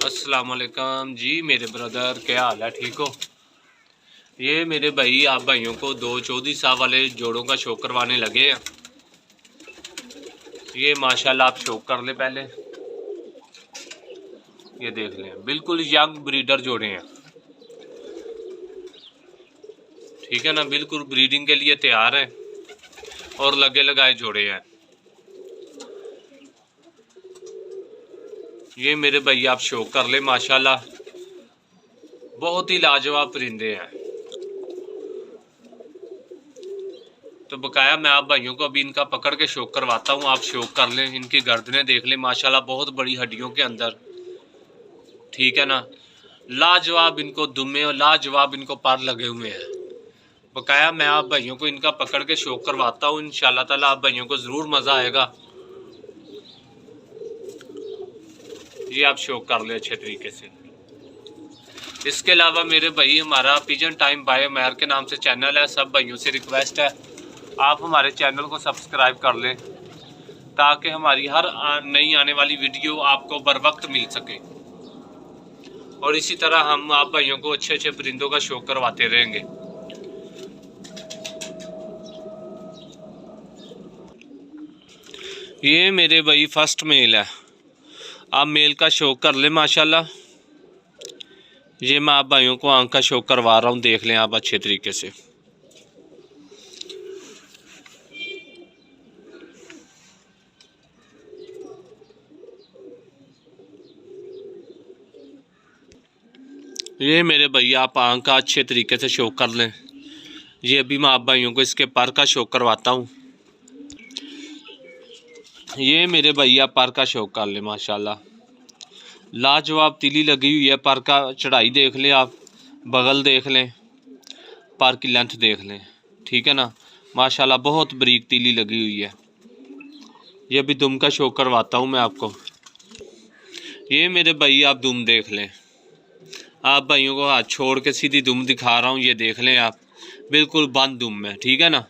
अस्सलाम वालेकुम जी मेरे ब्रदर, क्या हाल है? ठीक हो? ये मेरे भाई आप भाइयों को दो चौधरी साहब वाले जोड़ों का शौक करवाने लगे हैं। ये माशाल्लाह आप शौक कर ले पहले। ये देख लें, बिल्कुल यंग ब्रीडर जोड़े हैं। ठीक है ना, बिल्कुल ब्रीडिंग के लिए तैयार है और लगे लगाए जोड़े हैं। ये मेरे भाई आप शौक कर ले माशाल्लाह, बहुत ही लाजवाब परिंदे हैं। तो बकाया मैं आप भाइयों को अभी इनका पकड़ के शौक करवाता हूँ, आप शौक कर लें। इनकी गर्दनें देख लें माशाल्लाह, बहुत बड़ी हड्डियों के अंदर। ठीक है ना, लाजवाब इनको दुम्मे और लाजवाब इनको पर लगे हुए हैं। बकाया मैं आप भाइयों को इनका पकड़ के शौक करवाता हूँ, इंशाल्लाह ताला आप भाइयों को ज़रूर मज़ा आएगा। ये आप शौक कर ले अच्छे तरीके से। इसके अलावा मेरे भाई हमारा पिजन टाइम बाय मैर के नाम से चैनल है। सब भाइयों से रिक्वेस्ट है आप हमारे चैनल को सब्सक्राइब कर लें ताकि हमारी हर नई आने वाली वीडियो आपको बर वक्त मिल सके। और इसी तरह हम आप भाइयों को अच्छे अच्छे परिंदों का शौक करवाते रहेंगे। ये मेरे भाई फर्स्ट मेल है, आप मेल का शौक कर ले माशाल्लाह। ये मैं आप भाइयों को आंख का शौक करवा रहा हूँ, देख लें आप अच्छे तरीके से। ये मेरे भैया आप आंख का अच्छे तरीके से शौक कर लें। ये अभी मैं आप भाइयों को इसके पर का शौक करवाता हूँ। ये मेरे भैया पर का शौक कर ले माशाल्लाह, लाजवाब तिली लगी हुई है। पर का चढ़ाई देख लें आप, बगल देख लें, पर की लेंथ देख लें। ठीक है ना, माशाल्लाह बहुत बारीक तिली लगी हुई है। ये भी दुम का शौक करवाता हूँ मैं आपको। ये मेरे भाई आप दुम देख लें, आप भाइयों को हाथ छोड़ के सीधी दुम दिखा रहा हूँ। ये देख लें आप, बिल्कुल बंद दुम है। ठीक है ना,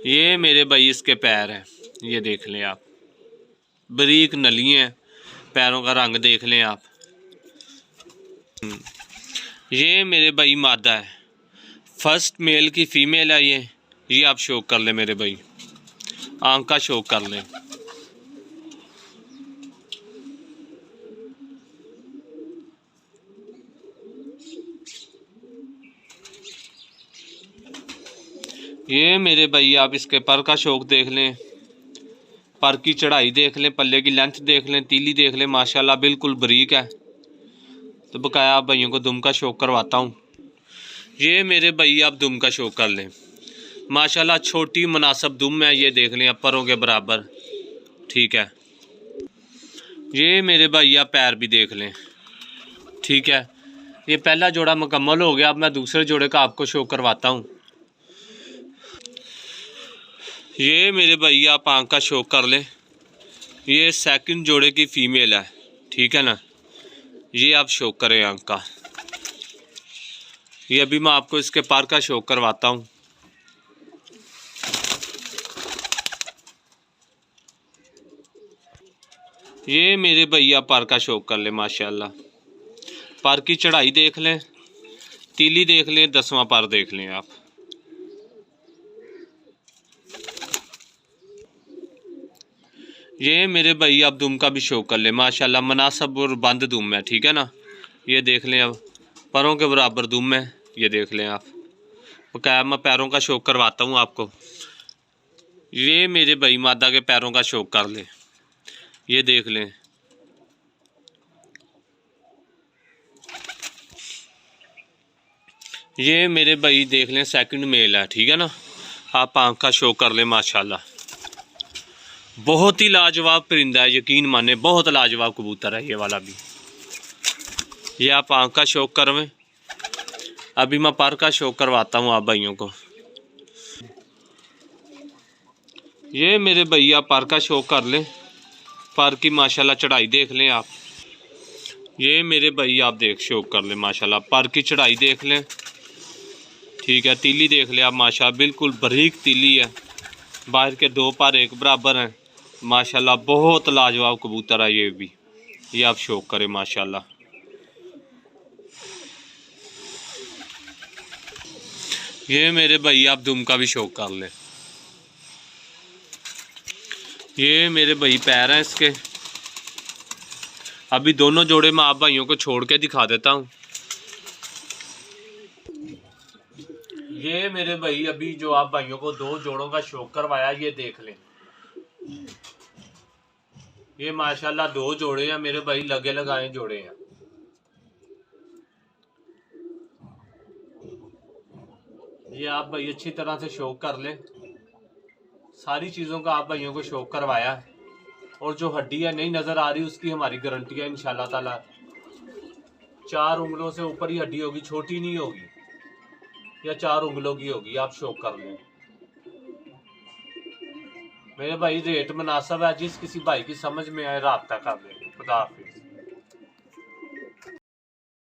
ये मेरे भाई इसके पैर हैं, ये देख लें आप, बारीक नली हैं, पैरों का रंग देख लें आप। ये मेरे भाई मादा है, फर्स्ट मेल की फीमेल है ये आप शौक कर ले मेरे भाई, आंख का शौक कर लें। ये मेरे भाई आप इसके पर का शौक देख लें, पर की चढ़ाई देख लें, पल्ले की लेंथ देख लें, तीली देख लें, माशाल्लाह बिल्कुल बारीक है। तो बकाया आप भाइयों को दुम का शौक करवाता हूँ। ये मेरे भाई आप दुम का शौक कर लें माशाल्लाह, छोटी मुनासिब दुम है। ये देख लें आप, परों के बराबर। ठीक है, ये मेरे भाई आप पैर भी देख लें। ठीक है, ये पहला जोड़ा मुकम्मल हो गया। अब मैं दूसरे जोड़े का आपको शौक करवाता हूँ। ये मेरे भाई आप आंख का शौक कर लें, ये सेकंड जोड़े की फीमेल है। ठीक है ना, ये आप शौक करें आंख का। ये अभी मैं आपको इसके पर का शौक करवाता हूँ। ये मेरे भैया पर का शौक कर ले माशाल्लाह, पर की चढ़ाई देख लें, तीली देख लें, 10वां पर देख लें आप। ये मेरे भाई आप दुम का भी शौक कर ले माशाल्लाह, मुनासिब और बंद दुम है। ठीक है ना, ये देख लें अब, परों के बराबर दुम है। ये देख लें आप, बकाया मैं पैरों का शौक करवाता हूँ आपको। ये मेरे भाई मादा के पैरों का शौक कर ले, ये देख लें। ये मेरे भाई देख लें सेकंड मेल है। ठीक है ना, आप आंख का शौक कर लें माशाल्लाह, बहुत ही लाजवाब परिंदा है, यकीन माने बहुत लाजवाब कबूतर है ये वाला भी। ये आप आंख का शौक करवें। अभी मैं पर का शौक करवाता हूँ आप भाइयों को। ये मेरे भैया पर का शौक कर लें, पर की माशाल्लाह चढ़ाई देख लें आप। ये मेरे भाई आप देख शौक कर लें माशाल्लाह, पर की चढ़ाई देख लें। ठीक है, तीली देख लें आप माशाल्लाह, बिल्कुल बारीक तीली है। बाहर के दो पर एक बराबर हैं माशाल्लाह, बहुत लाजवाब कबूतर है ये भी। ये आप शौक करें माशाल्लाह। ये मेरे भाई आप दुम का भी शौक कर लें। ये मेरे भाई पैर हैं इसके। अभी दोनों जोड़े मैं आप भाइयों को छोड़ के दिखा देता हूँ। ये मेरे भाई अभी जो आप भाइयों को 2 जोड़ों का शौक करवाया, ये देख लें। ये माशाल्लाह 2 जोड़े हैं मेरे भाई, लगे लगाए जोड़े हैं। ये आप भाई अच्छी तरह से शौक कर लें। सारी चीज़ों का आप भाइयों को शौक करवाया है। और जो हड्डी है नहीं नज़र आ रही, उसकी हमारी गारंटी है इंशाल्लाह ताला। 4 उंगलों से ऊपर ही हड्डी होगी, छोटी नहीं होगी, या 4 उंगलों की होगी। आप शौक कर लें मेरे भाई। रेट मुनासिब है, जिस किसी भाई की समझ में आए राब्ता कर लें। खुदा हाफिज़।